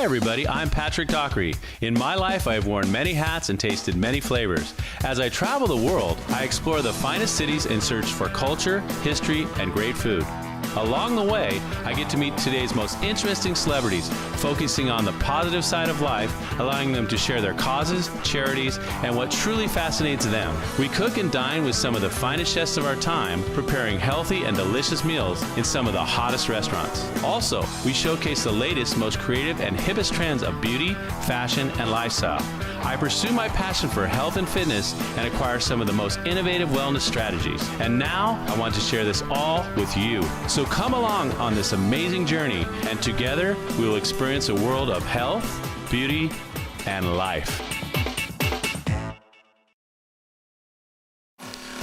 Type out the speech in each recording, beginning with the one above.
Hi everybody, I'm Patrick Dockery. In my life, I have worn many hats and tasted many flavors. As I travel the world, I explore the finest cities in search for culture, history, and great food. Along the way, I get to meet today's most interesting celebrities, focusing on the positive side of life, allowing them to share their causes, charities, and what truly fascinates them. We cook and dine with some of the finest chefs of our time, preparing healthy and delicious meals in some of the hottest restaurants. Also, we showcase the latest, most creative, and hippest trends of beauty, fashion, and lifestyle. I pursue my passion for health and fitness and acquire some of the most innovative wellness strategies. And now, I want to share this all with you. So come along on this amazing journey, and together we will experience a world of health, beauty, and life.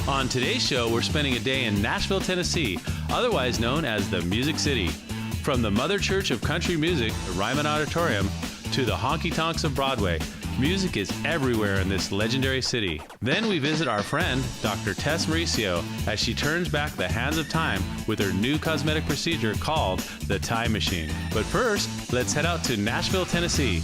On today's show, we're spending a day in Nashville, Tennessee, otherwise known as the Music City. From the Mother Church of Country Music, the Ryman Auditorium, to the honky-tonks of Broadway, music is everywhere in this legendary city. Then we visit our friend, Dr. Tess Mauricio, as she turns back the hands of time with her new cosmetic procedure called the Time Machine. But first, let's head out to Nashville, Tennessee.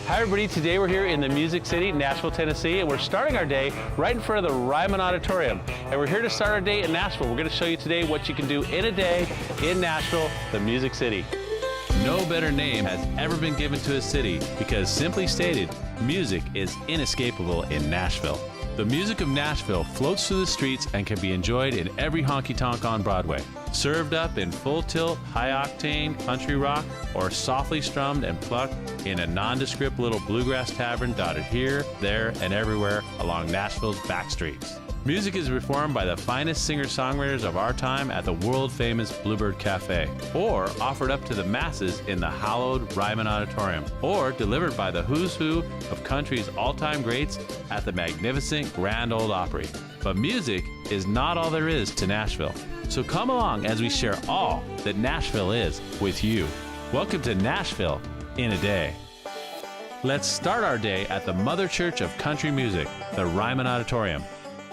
Hi everybody, today we're here in the Music City, Nashville, Tennessee, and we're starting our day right in front of the Ryman Auditorium. And we're here to start our day in Nashville. We're going to show you today what you can do in a day in Nashville, the Music City. No better name has ever been given to a city because, simply stated, music is inescapable in Nashville. The music of Nashville floats through the streets and can be enjoyed in every honky-tonk on Broadway. Served up in full-tilt, high-octane country rock, or softly strummed and plucked in a nondescript little bluegrass tavern dotted here, there, and everywhere along Nashville's back streets. Music is performed by the finest singer-songwriters of our time at the world-famous Bluebird Cafe, or offered up to the masses in the hallowed Ryman Auditorium, or delivered by the who's who of country's all-time greats at the magnificent Grand Ole Opry. But music is not all there is to Nashville. So come along as we share all that Nashville is with you. Welcome to Nashville in a day. Let's start our day at the Mother Church of Country Music, the Ryman Auditorium.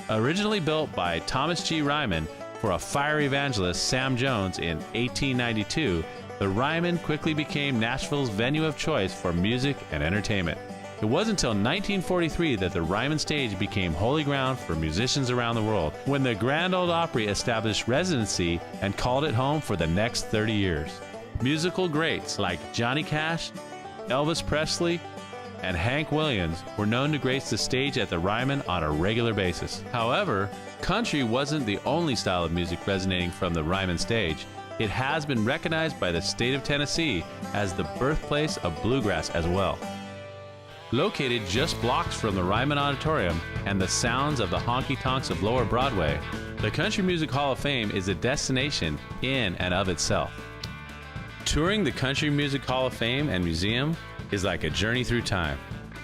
Originally built by Thomas G. Ryman for a fire evangelist, Sam Jones, in 1892, the Ryman quickly became Nashville's venue of choice for music and entertainment. It wasn't until 1943 that the Ryman stage became holy ground for musicians around the world, when the Grand Ole Opry established residency and called it home for the next 30 years. Musical greats like Johnny Cash, Elvis Presley, and Hank Williams were known to grace the stage at the Ryman on a regular basis. However, country wasn't the only style of music resonating from the Ryman stage. It has been recognized by the state of Tennessee as the birthplace of bluegrass as well. Located just blocks from the Ryman Auditorium and the sounds of the honky-tonks of Lower Broadway, the Country Music Hall of Fame is a destination in and of itself. Touring the Country Music Hall of Fame and Museum is like a journey through time.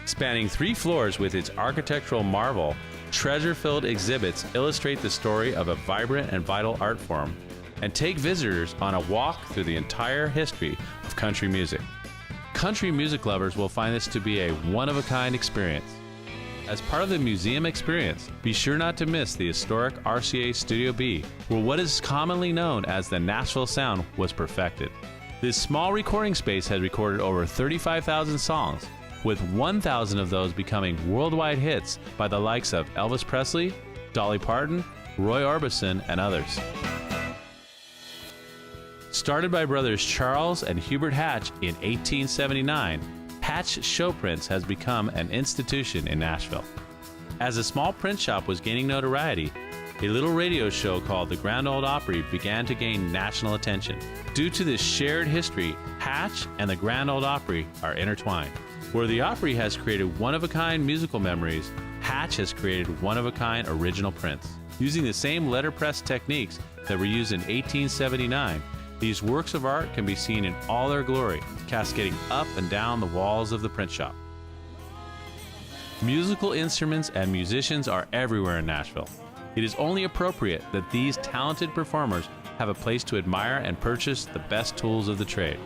Spanning 3 floors with its architectural marvel, treasure-filled exhibits illustrate the story of a vibrant and vital art form and take visitors on a walk through the entire history of country music. Country music lovers will find this to be a one-of-a-kind experience. As part of the museum experience, be sure not to miss the historic RCA Studio B, where what is commonly known as the Nashville sound was perfected. This small recording space has recorded over 35,000 songs, with 1,000 of those becoming worldwide hits by the likes of Elvis Presley, Dolly Parton, Roy Orbison, and others. Started by brothers Charles and Hubert Hatch in 1879, Hatch Show Prints has become an institution in Nashville. As a small print shop was gaining notoriety, a little radio show called the Grand Ole Opry began to gain national attention. Due to this shared history, Hatch and the Grand Ole Opry are intertwined. Where the Opry has created one-of-a-kind musical memories, Hatch has created one-of-a-kind original prints. Using the same letterpress techniques that were used in 1879, these works of art can be seen in all their glory, cascading up and down the walls of the print shop. Musical instruments and musicians are everywhere in Nashville. It is only appropriate that these talented performers have a place to admire and purchase the best tools of the trade.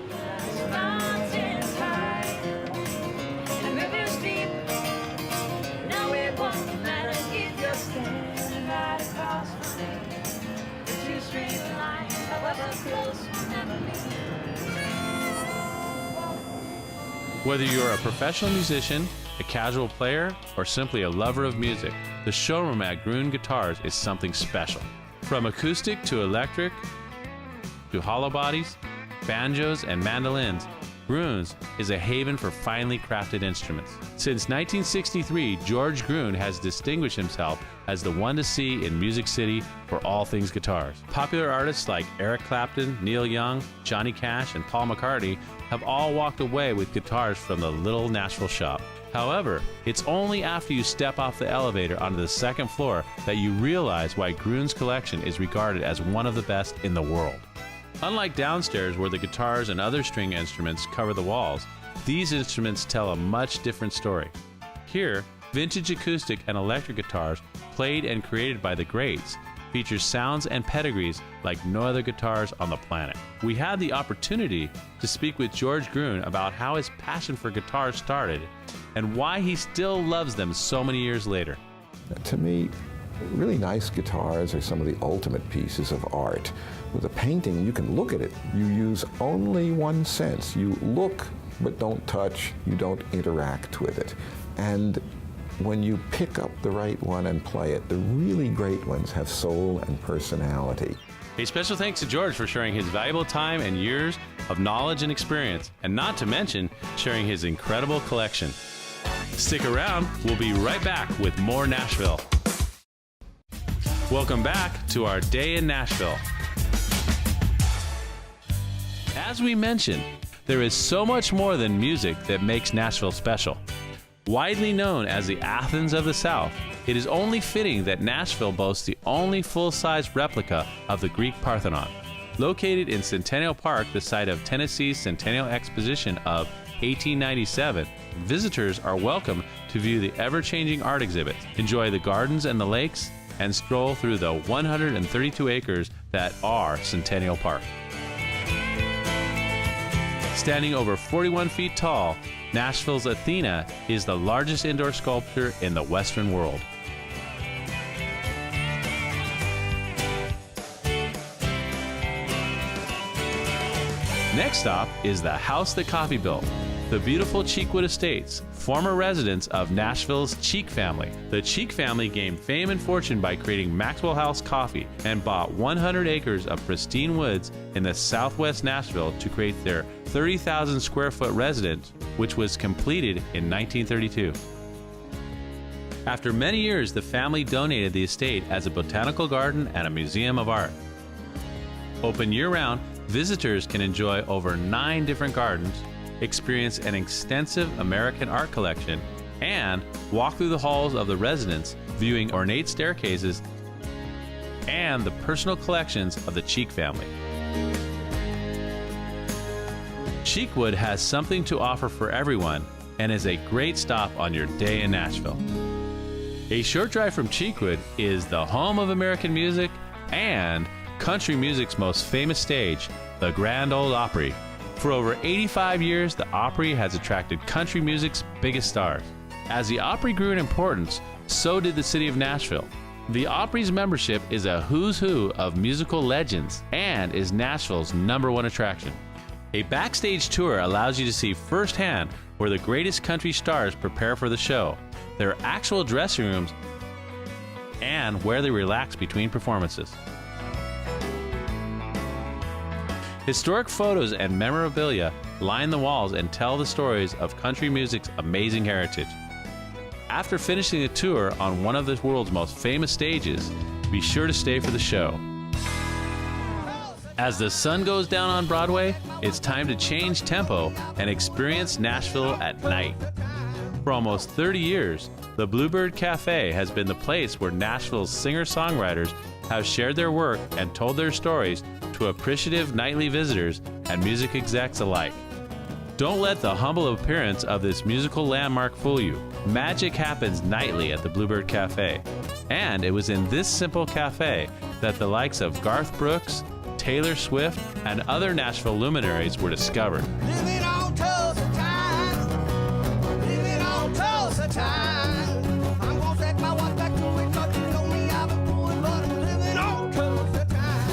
Whether you're a professional musician, a casual player, or simply a lover of music, the showroom at Gruen Guitars is something special. From acoustic to electric to hollow bodies, banjos, and mandolins, Gruen's is a haven for finely crafted instruments. Since 1963, George Gruen has distinguished himself as the one to see in Music City for all things guitars. Popular artists like Eric Clapton, Neil Young, Johnny Cash, and Paul McCartney have all walked away with guitars from the little Nashville shop. However, it's only after you step off the elevator onto the second floor that you realize why Gruen's collection is regarded as one of the best in the world. Unlike downstairs, where the guitars and other string instruments cover the walls, these instruments tell a much different story. Here, vintage acoustic and electric guitars, played and created by the greats, feature sounds and pedigrees like no other guitars on the planet. We had the opportunity to speak with George Gruen about how his passion for guitars started and why he still loves them so many years later. To me, really nice guitars are some of the ultimate pieces of art. With a painting, you can look at it. You use only one sense. You look, but don't touch. You don't interact with it. And when you pick up the right one and play it, the really great ones have soul and personality. A special thanks to George for sharing his valuable time and years of knowledge and experience, and not to mention sharing his incredible collection. Stick around, we'll be right back with more Nashville. Welcome back to our day in Nashville. As we mentioned, there is so much more than music that makes Nashville special. Widely known as the Athens of the South, it is only fitting that Nashville boasts the only full-size replica of the Greek Parthenon. Located in Centennial Park, the site of Tennessee's Centennial Exposition of 1897, visitors are welcome to view the ever-changing art exhibits, enjoy the gardens and the lakes, and stroll through the 132 acres that are Centennial Park. Standing over 41 feet tall, Nashville's Athena is the largest indoor sculpture in the Western world. Next stop is the house that coffee built, the beautiful Cheekwood Estates, former residence of Nashville's Cheek family. The Cheek family gained fame and fortune by creating Maxwell House Coffee and bought 100 acres of pristine woods in the southwest Nashville to create their 30,000 square foot residence, which was completed in 1932. After many years, the family donated the estate as a botanical garden and a museum of art. Open year-round, visitors can enjoy over 9 different gardens, experience an extensive American art collection, and walk through the halls of the residence, viewing ornate staircases and the personal collections of the Cheek family. Cheekwood has something to offer for everyone and is a great stop on your day in Nashville. A short drive from Cheekwood is the home of American music and country music's most famous stage, the Grand Ole Opry. For over 85 years, the Opry has attracted country music's biggest stars. As the Opry grew in importance, so did the city of Nashville. The Opry's membership is a who's who of musical legends and is Nashville's #1 attraction. A backstage tour allows you to see firsthand where the greatest country stars prepare for the show, their actual dressing rooms, and where they relax between performances. Historic photos and memorabilia line the walls and tell the stories of country music's amazing heritage. After finishing the tour on one of the world's most famous stages, be sure to stay for the show. As the sun goes down on Broadway, it's time to change tempo and experience Nashville at night. For almost 30 years, the Bluebird Cafe has been the place where Nashville's singer-songwriters have shared their work and told their stories to appreciative nightly visitors and music execs alike. Don't let the humble appearance of this musical landmark fool you. Magic happens nightly at the Bluebird Cafe. And it was in this simple cafe that the likes of Garth Brooks, Taylor Swift, and other Nashville luminaries were discovered. Living on Tulsa time. Living on Tulsa time. I'm gonna set my watch back to it, 'cause you know me, I've been doing, but I'm living on Tulsa time.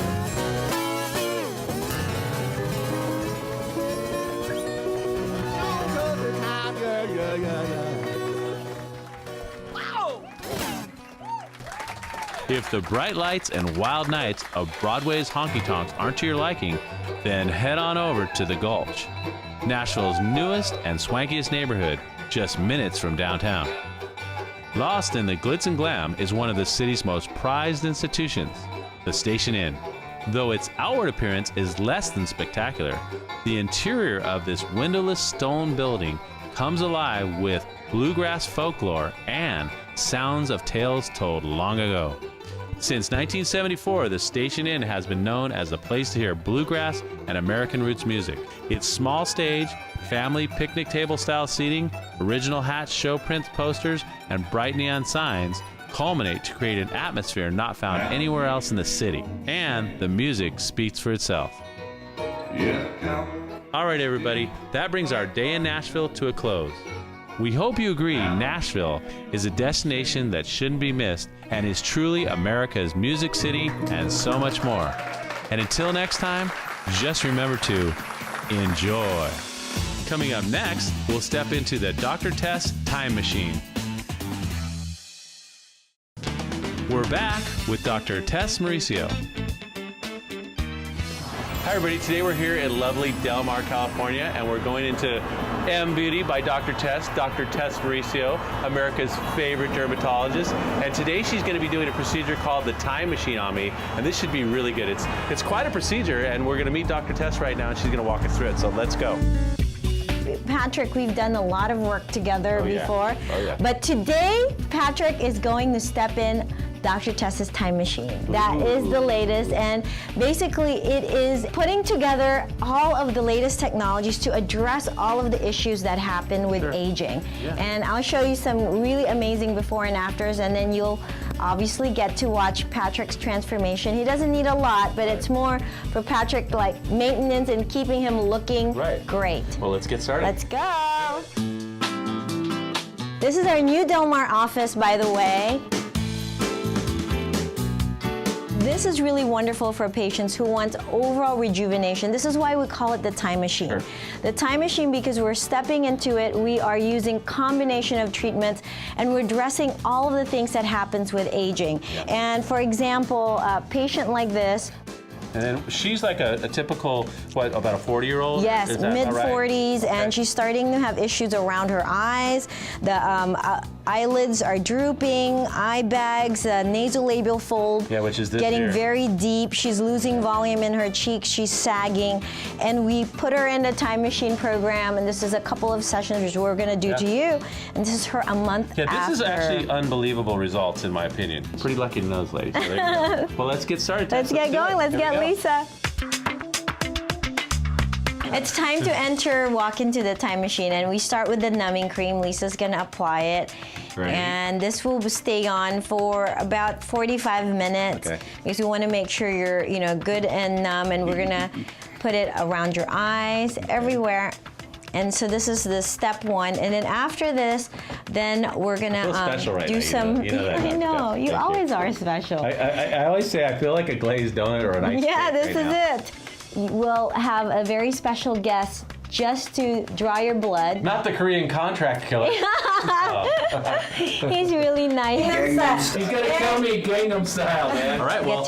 On Tulsa time. If the bright lights and wild nights of Broadway's honky-tonks aren't to your liking, then head on over to the Gulch, Nashville's newest and swankiest neighborhood, just minutes from downtown. Lost in the glitz and glam is one of the city's most prized institutions, the Station Inn. Though its outward appearance is less than spectacular, the interior of this windowless stone building comes alive with bluegrass folklore and sounds of tales told long ago. Since 1974, the Station Inn has been known as the place to hear bluegrass and American roots music. Its small stage, family picnic table style seating, original Hatch show prints posters, and bright neon signs culminate to create an atmosphere not found anywhere else in the city. And the music speaks for itself. All right, everybody, that brings our day in Nashville to a close. We hope you agree Nashville is a destination that shouldn't be missed and is truly America's music city and so much more. And until next time, just remember to enjoy. Coming up next, we'll step into the Dr. Tess Time Machine. We're back with Dr. Tess Mauricio. Hi everybody, today we're here in lovely Del Mar, California, and we're going into M Beauty by Dr. Tess Mauricio, America's favorite dermatologist. And today she's going to be doing a procedure called the Time Machine on me, and this should be really good. It's quite a procedure, and we're going to meet Dr. Tess right now, and she's going to walk us through it, so let's go. Patrick, we've done a lot of work together before, but today Patrick is going to step in Dr. Tess's Time Machine. That is the latest, and basically it is putting together all of the latest technologies to address all of the issues that happen with aging. And I'll show you some really amazing before and afters, and then you'll obviously get to watch Patrick's transformation. He doesn't need a lot, but it's more for Patrick, like maintenance and keeping him looking great. Well, let's get started. Let's go. This is our new Del Mar office, by the way. This is really wonderful for patients who want overall rejuvenation. This is why we call it the Time Machine. The Time Machine, because we're stepping into it, we are using combination of treatments, and we're addressing all of the things that happens with aging. And for example, a patient like this. And then she's like a typical, what, about a 40-year-old? Yes, mid-40s, and she's starting to have issues around her eyes. The eyelids are drooping, eye bags, nasolabial fold which is this getting here. very deep. She's losing volume in her cheeks. She's sagging. And we put her in the Time Machine program, and this is a couple of sessions which we're going to do to you. And this is her a month after. This is actually unbelievable results, in my opinion. Pretty lucky to know those ladies. So there you go. Well, let's get started. Let's get going. Let's get Lisa. It's time to walk into the Time Machine, and we start with the numbing cream. Lisa's gonna apply it. And this will stay on for about 45 minutes because we want to make sure you're, good and numb, and we're gonna put it around your eyes, everywhere. And so this is the step one, and then after this, then we're gonna do some. I know you always are special. I always say I feel like a glazed donut or an ice cream. Yeah, this is it. We'll have a very special guest just to draw your blood. Not the Korean contract killer. He's really nice. He's gonna kill me Gangnam style, man. All right, well,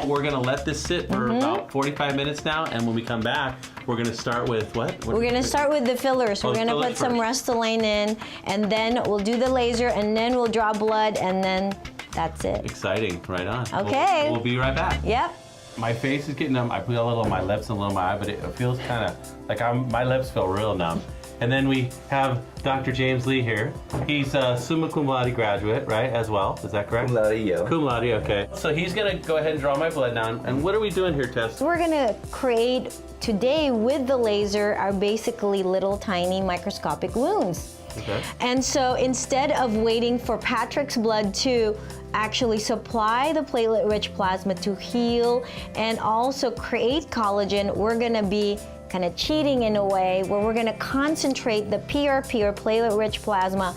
we're gonna let this sit for about 45 minutes now, and when we come back, we're gonna start with what? We're gonna start with the fillers. We're gonna put some Restylane in, and then we'll do the laser, and then we'll draw blood, and then that's it. Exciting, right on. Okay. We'll be right back. Yep. My face is getting numb. I put a little on my lips and a little on my eye, but it feels kind of like my lips feel real numb. And then we have Dr. James Lee here. He's a summa cum laude graduate, right, as well? Is that correct? Cum laude, yeah. Cum laude, okay. So he's gonna go ahead and draw my blood down. And what are we doing here, Tess? We're gonna create today with the laser are basically little tiny microscopic wounds. Okay. And so instead of waiting for Patrick's blood to actually supply the platelet-rich plasma to heal and also create collagen, we're gonna be kind of cheating in a way where we're gonna concentrate the PRP or platelet-rich plasma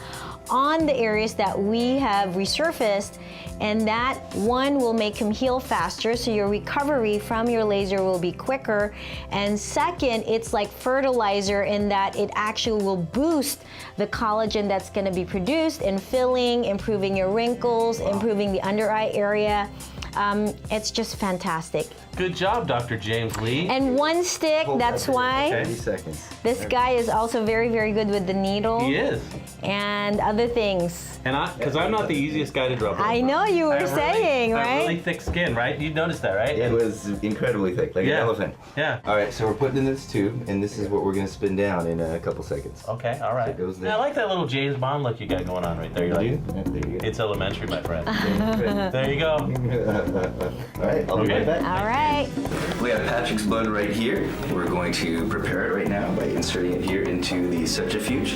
on the areas that we have resurfaced, and that one will make him heal faster, so your recovery from your laser will be quicker. And second, it's like fertilizer in that it actually will boost the collagen that's going to be produced in filling, improving your wrinkles, improving the under eye area. It's just fantastic. Good job, Dr. James Lee. And one stick, that's why 30 seconds. this guy is also very, very good with the needle. He is. And other things. And because I'm not the easiest guy to drop over. I know you were I have saying, I have right? really thick skin, right? You noticed that, right? It was incredibly thick, like an elephant. Yeah. All right, so we're putting in this tube, and this is what we're gonna spin down in a couple seconds. Okay, all right. So it goes there. Yeah, I like that little James Bond look you got going on right there. You like it? Yeah, there you go. It's elementary, my friend. All There you go. right, I'll be Okay. right back. All right. We have Patrick's blood right here. We're going to prepare it right now by inserting it here into the centrifuge.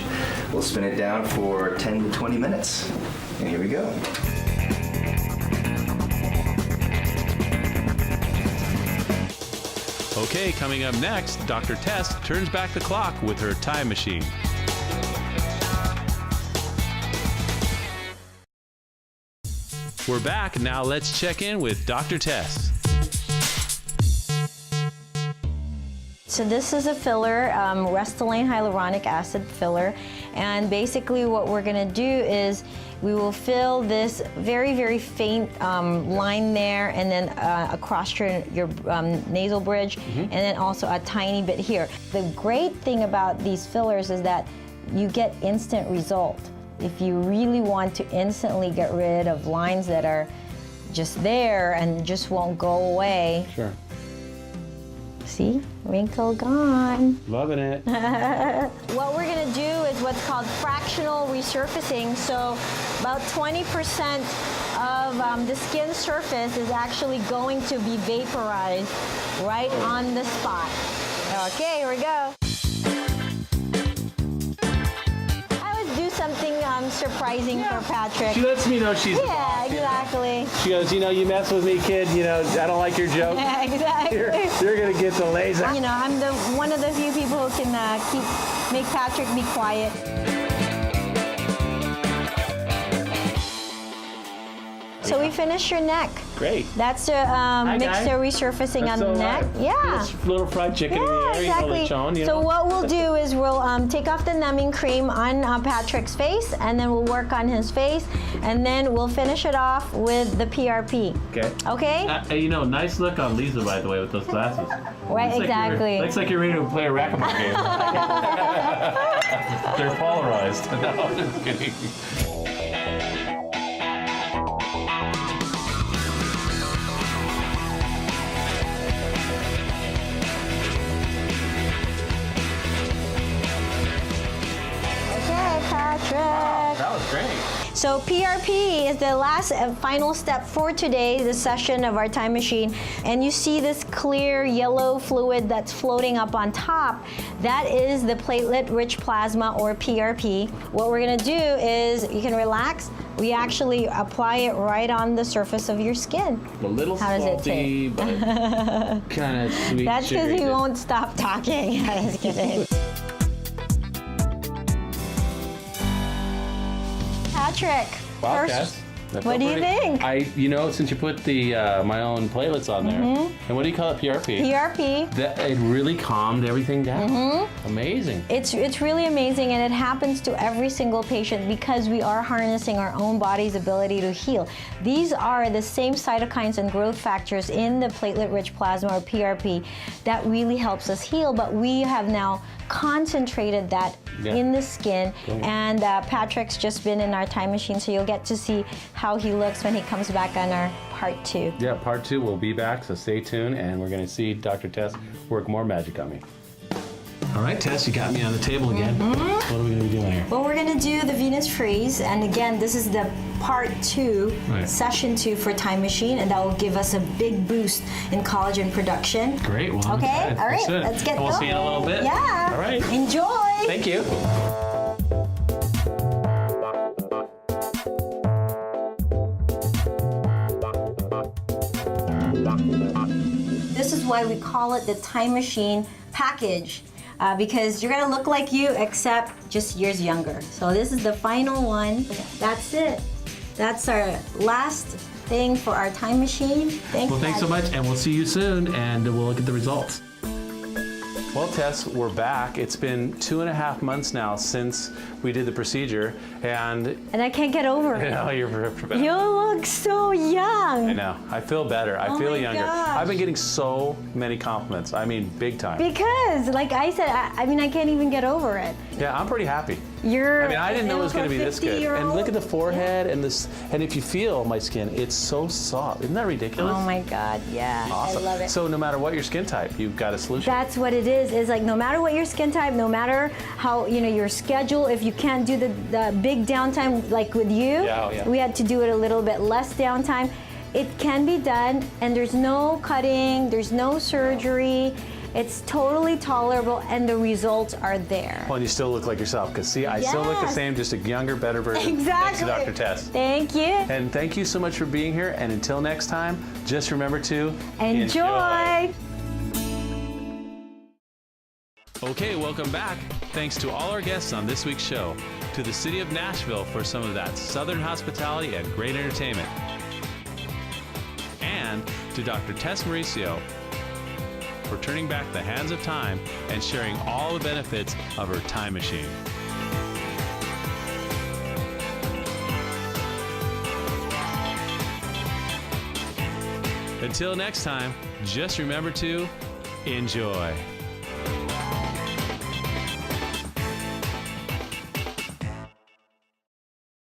We'll spin it down for 10 to 20 minutes. And here we go. Okay, coming up next, Dr. Tess turns back the clock with her time machine. We're back. Now let's check in with Dr. Tess. So this is a filler, Restylane hyaluronic acid filler. And basically what we're gonna do is we will fill this very, very faint line there, and then across your nasal bridge, and then also a tiny bit here. The great thing about these fillers is that you get instant result. If you really want to instantly get rid of lines that are just there and just won't go away. Sure. See, wrinkle gone. Loving it. What we're gonna do is what's called fractional resurfacing. So about 20% of the skin surface is actually going to be vaporized right on the spot. Okay, here we go. I would do something surprising for Patrick. She lets me know she's Yeah, exactly. She goes, you mess with me, kid, I don't like your joke. Yeah, exactly. You're gonna get the laser. You know, I'm one of the few people who can make Patrick be quiet. So we finished your neck. Great. That's to mix the resurfacing on the neck. Yeah. It's little fried chicken in the Yeah, air. exactly. You know? So what we'll do is we'll take off the numbing cream on Patrick's face, and then we'll work on his face, and then we'll finish it off with the PRP. Okay. Okay? Nice look on Lisa, by the way, with those glasses. Right, exactly. Looks like you're ready to play a racquetball game. They're polarized. No, I'm just kidding. Patrick. That was great. So PRP is the last final step for today, the session of our time machine. And you see this clear yellow fluid that's floating up on top. That is the platelet-rich plasma, or PRP. What we're gonna do is, you can relax. We actually apply it right on the surface of your skin. A little How does it salty, but kind of sweet. That's because sugary. he won't stop talking. I was kidding. Patrick, Wow, first, Tess, that what felt do you pretty- think? Since you put the my own platelets on there, and what do you call it, PRP? PRP. That it really calmed everything down. Amazing. It's really amazing, and it happens to every single patient because we are harnessing our own body's ability to heal. These are the same cytokines and growth factors in the platelet-rich plasma, or PRP, that really helps us heal, but we have now concentrated that in the skin. And Patrick's just been in our time machine, so you'll get to see how he looks when he comes back on our part 2. Yeah, part 2 will be back, so stay tuned, and we're going to see Dr. Tess work more magic on me. All right, Tess, you got me on the table again. What are we going to be doing here? Well, we're going to do the Venus freeze, and again, this is the part 2, session 2 for time machine, and that will give us a big boost in collagen production. Great. Well, I'm Okay, excited. all right, let's get going. We'll see you in a little bit. Yeah. All right. Enjoy. Thank you. This is why we call it the time machine package. because you're gonna look like you, except just years younger. So this is the final one. That's it. That's our last thing for our time machine. Well, thanks so much, and we'll see you soon, and we'll look at the results. Well, Tess, we're back. It's been 2.5 months now since we did the procedure, and I can't get over it. you know, You look so young. I know. I feel better. I feel younger. Gosh. I've been getting so many compliments. I mean, big time. Because, like I said, I mean, I can't even get over it. Yeah, I'm pretty happy. I didn't know it was going to be this good. And look at the forehead and this. And if you feel my skin, it's so soft. Isn't that ridiculous? Oh my God, yeah. Awesome. I love it. So no matter what your skin type, you've got a solution. That's what it is. It's like no matter what your skin type, no matter how, you know, your schedule, if you can't do the big downtime like with you, we had to do it a little bit less downtime. It can be done, and there's no cutting, there's no surgery. It's totally tolerable, and the results are there. Well, and you still look like yourself, because see, I still look the same, just a younger, better version. Exactly. Thanks to Dr. Tess. Thank you. And thank you so much for being here, and until next time, just remember to enjoy. Okay, welcome back. Thanks to all our guests on this week's show, to the city of Nashville for some of that southern hospitality and great entertainment, and to Dr. Tess Mauricio for turning back the hands of time and sharing all the benefits of her time machine. Until next time, just remember to enjoy.